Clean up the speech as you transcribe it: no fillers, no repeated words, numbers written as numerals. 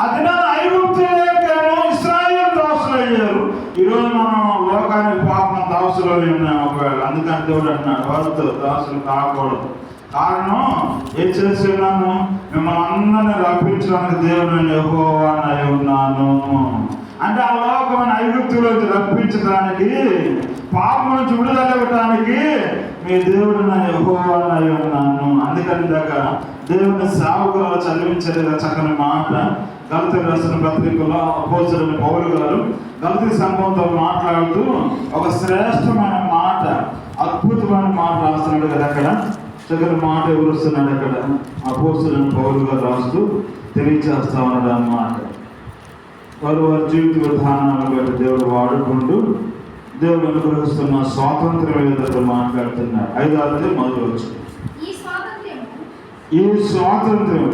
అది ఐగుప్తులేకేమో ఇశ్రాయేలు దాసులు అయ్యారు. ఈరోజు మనం లోకానికి పాపం దాసులు ఉన్నాం ఒకవేళ. అందుకని దేవుడు అంటున్నాడు వాళ్ళతో దాసులు కాకూడదు. కారణం ఏం చేసి ఉన్నాను, మిమ్మల్ని అందరినీ రప్పించడానికి దేవుడు యెహోవానై ఉన్నాను అంటే ఆ లోకమైన ఐగుప్తులోంచి రప్పించడానికి, పాపం నుంచి విడుదల ఇవ్వడానికి మీ దేవుడు యెహోవానై ఉన్నాను. అందుకని దాకా దేవుని సేవకులు చదివించే చక్కని మాట గలతీయులకు రాసిన పత్రికలో అపోస్తలుడైన పౌలు గారు గలతీ సంఘంతో మాట్లాడుతూ ఒక శ్రేష్టమైన మాట, అద్భుతమైన మాట రాస్తున్నాడు కదా. అక్కడ చక్కని మాట ఎవరుస్తున్నాడు అక్కడ అపోస్తలుడైన పౌలు గారు రాస్తూ తెలియచేస్తా ఉన్నాడు అన్నమాట. వారి జీవిత విధానాలను బట్టి దేవుడు వాడుకుంటూ దేవుడు అనుగ్రహిస్తున్న స్వాతంత్రం ఏదో మాట్లాడుతున్నారు. 5వ అధ్యాయం మొదలు వచ్చి ఈ స్వాతంత్రం